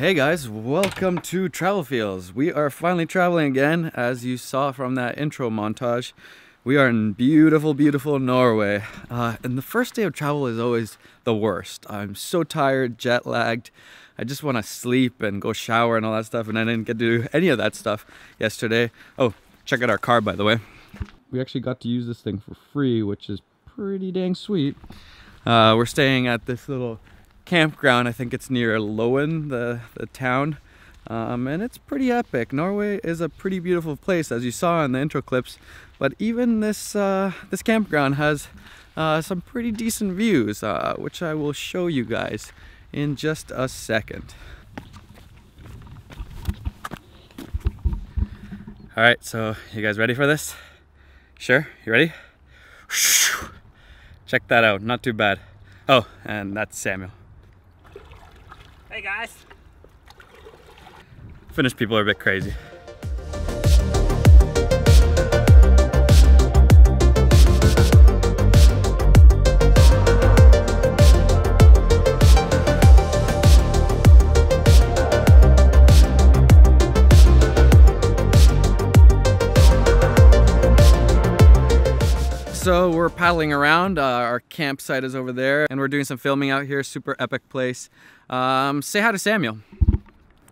Hey guys, welcome to Travel Feels. We are finally traveling again, as you saw from that intro montage. We are in beautiful, beautiful Norway. And the first day of travel is always the worst. I'm so tired, jet lagged. I just want to sleep and go shower and all that stuff, and I didn't get to do any of that stuff yesterday. Oh, check out our car, by the way. We actually got to use this thing for free, which is pretty dang sweet. We're staying at this little campground. I think it's near Loen, the town, and it's pretty epic. Norway is a pretty beautiful place, as you saw in the intro clips, but even this this campground has some pretty decent views, which I will show you guys in just a second. All right, so you guys ready for this? Sure, you ready? Check that out, not too bad. Oh, and that's Samuel. Hey guys! Finnish people are a bit crazy. So we're paddling around, our campsite is over there, and we're doing some filming out here, super epic place. Say hi to Samuel.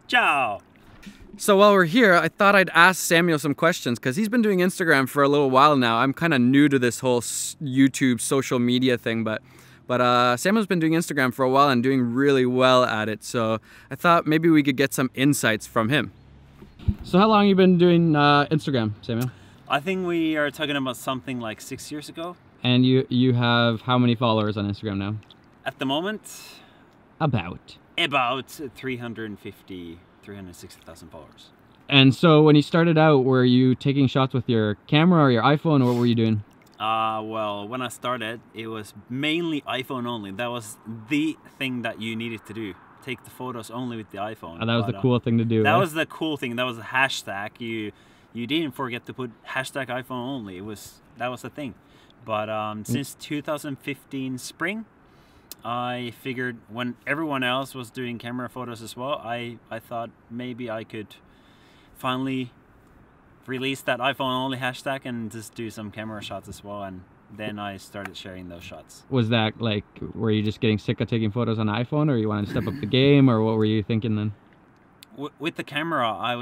Ciao! So while we're here, I thought I'd ask Samuel some questions, because he's been doing Instagram for a little while now. I'm kind of new to this whole YouTube social media thing, but Samuel's been doing Instagram for a while and doing really well at it, so I thought maybe we could get some insights from him. So how long have you been doing Instagram, Samuel? I think we are talking about something like 6 years ago. And you have how many followers on Instagram now? At the moment? About 360,000 followers. And so when you started out, were you taking shots with your camera or your iPhone, or what were you doing? Well, when I started, it was mainly iPhone only. That was the thing that you needed to do. Take the photos only with the iPhone. Oh, that was the cool thing to do. That right? was the cool thing. That was the hashtag. You didn't forget to put hashtag iPhone only. That was the thing. But since 2015 spring, I figured when everyone else was doing camera photos as well, I thought maybe I could finally release that iPhone only hashtag and just do some camera shots as well. And then I started sharing those shots. Was that like, were you just getting sick of taking photos on iPhone, or you wanted to step up the game, or what were you thinking then? With the camera, I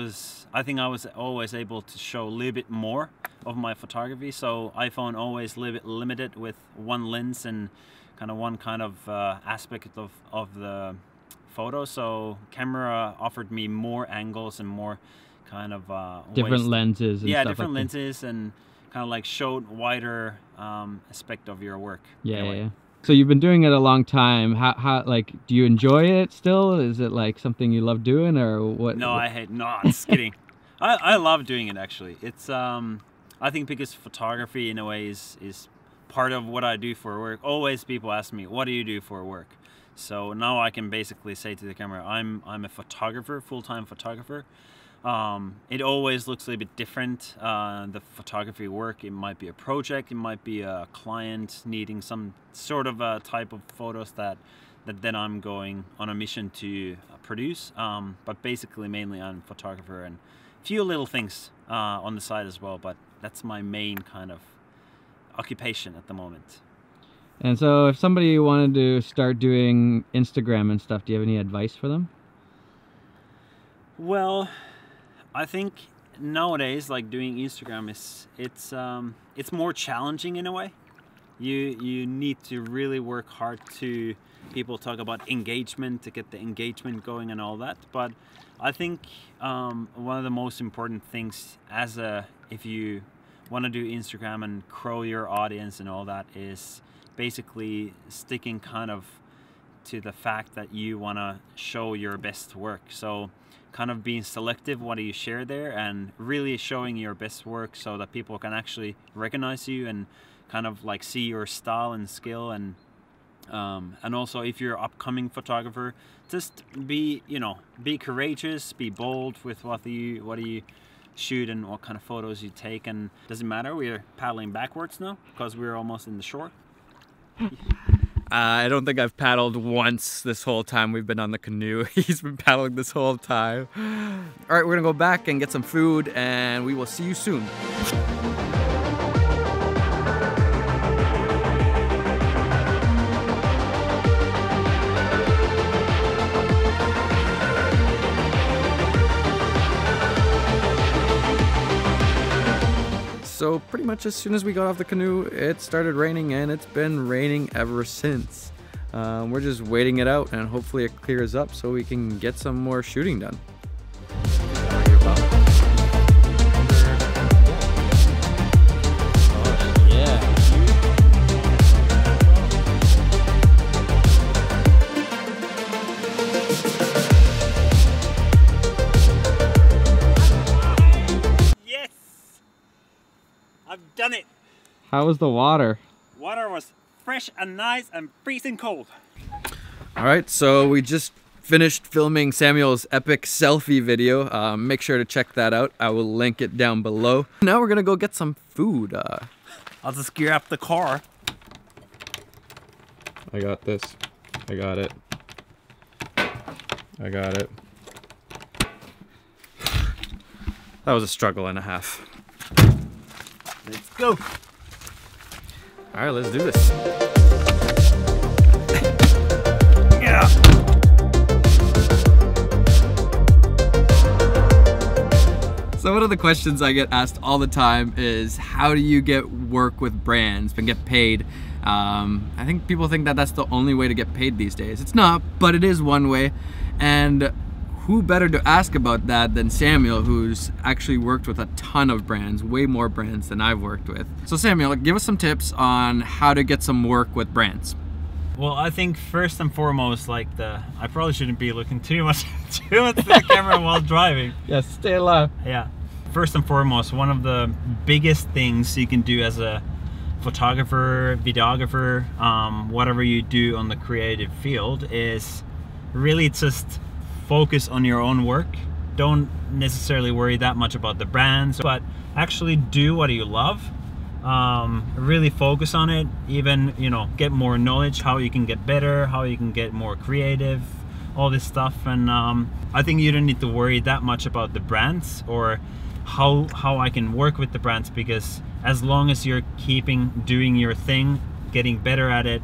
think I was always able to show a little bit more of my photography. So iPhone always a little bit limited with one lens and kind of one kind of aspect of the photo. So camera offered me more angles and more kind of different lenses. And yeah, stuff different like lenses, and kind of like showed wider aspect of your work. Yeah. So you've been doing it a long time. How like, do you enjoy it still? Is it like something you love doing, or what? No, I hate. No, just kidding. I love doing it actually. It's I think because photography in a way is part of what I do for work. Always people ask me, what do you do for work? So now I can basically say to the camera, I'm a photographer, full-time photographer. It always looks a little bit different. The photography work, it might be a project, it might be a client needing some sort of a type of photos that then I'm going on a mission to produce. But basically mainly I'm a photographer, and a few little things on the side as well, but that's my main kind of occupation at the moment. And so if somebody wanted to start doing Instagram and stuff, do you have any advice for them? Well, I think nowadays, like doing Instagram it's more challenging in a way. You need to really work hard to people talk about engagement, to get the engagement going and all that. But I think one of the most important things if you want to do Instagram and grow your audience and all that is basically sticking kind of to the fact that you want to show your best work. So kind of being selective what do you share there, and really showing your best work so that people can actually recognize you and kind of like see your style and skill. And also if you're an upcoming photographer, just be courageous, be bold with what you shoot and what kind of photos you take. And doesn't matter, we're paddling backwards now because we're almost in the shore. I don't think I've paddled once this whole time we've been on the canoe. He's been paddling this whole time. All right, we're gonna go back and get some food, and we will see you soon. So pretty much as soon as we got off the canoe, it started raining, and it's been raining ever since. We're just waiting it out, and hopefully it clears up so we can get some more shooting done. I've done it! How was the water? Water was fresh and nice and freezing cold. Alright, so we just finished filming Samuel's epic selfie video. Make sure to check that out. I will link it down below. Now we're gonna go get some food. I'll just gear up the car. I got this. I got it. I got it. That was a struggle and a half. Let's go. All right, let's do this. Yeah. So one of the questions I get asked all the time is, how do you get work with brands and get paid? I think people think that that's the only way to get paid these days. It's not, but it is one way. And who better to ask about that than Samuel, who's actually worked with a ton of brands, way more brands than I've worked with. So Samuel, give us some tips on how to get some work with brands. Well, I think first and foremost, I probably shouldn't be looking too much to the camera while driving. Yes, stay alive. Yeah. First and foremost, one of the biggest things you can do as a photographer, videographer, whatever you do on the creative field, is really just focus on your own work. Don't necessarily worry that much about the brands, but actually do what you love. Really focus on it. Even, get more knowledge, how you can get better, how you can get more creative, all this stuff. And I think you don't need to worry that much about the brands or how I can work with the brands, because as long as you're doing your thing, getting better at it,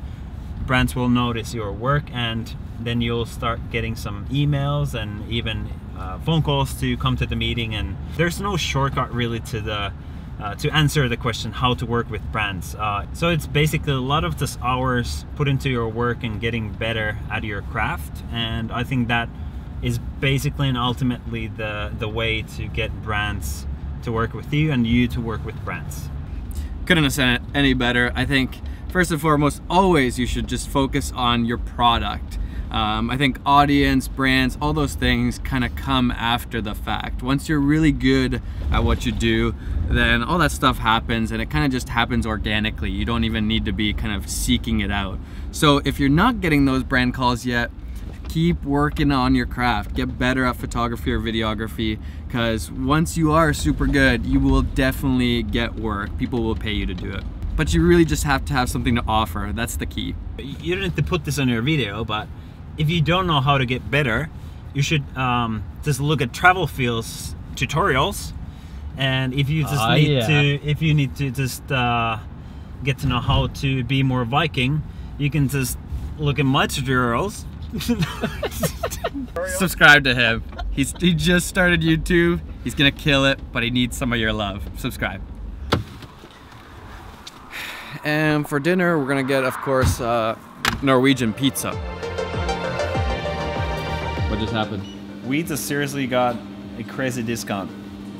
brands will notice your work, and then you'll start getting some emails and even phone calls to come to the meeting. And there's no shortcut really to answer the question how to work with brands. So it's basically a lot of just hours put into your work and getting better at your craft. And I think that is basically and ultimately the way to get brands to work with you and you to work with brands. Couldn't have said it any better. I think first and foremost, always you should just focus on your product. I think audience, brands, all those things kind of come after the fact. Once you're really good at what you do, then all that stuff happens, and it kind of just happens organically. You don't even need to be kind of seeking it out. So if you're not getting those brand calls yet, keep working on your craft. Get better at photography or videography, because once you are super good, you will definitely get work. People will pay you to do it. But you really just have to have something to offer. That's the key. You don't need to put this on your video, but if you don't know how to get better, you should just look at Travel Fields tutorials. And if you just need to just get to know how to be more Viking, you can just look at my tutorials. Subscribe to him. He just started YouTube. He's gonna kill it, but he needs some of your love. Subscribe. And for dinner, we're gonna get, of course, Norwegian pizza. What just happened? We just seriously got a crazy discount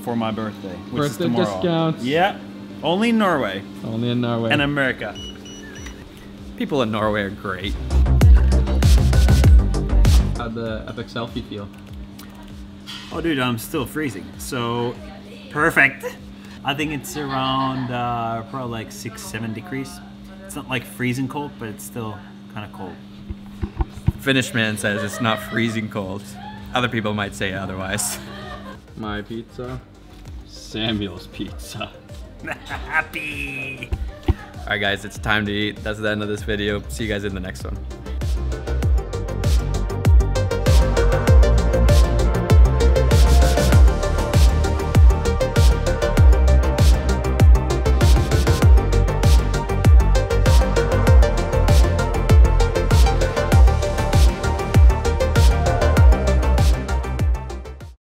for my birthday, which is tomorrow. Discounts. Yeah, only in Norway. Only in Norway. And America. People in Norway are great. How'd the epic selfie feel? Oh dude, I'm still freezing. So, perfect. I think it's around probably like 6-7 degrees. It's not like freezing cold, but it's still kind of cold. Finnish man says it's not freezing cold. Other people might say otherwise. My pizza, Samuel's pizza. Happy! All right, guys, it's time to eat. That's the end of this video. See you guys in the next one.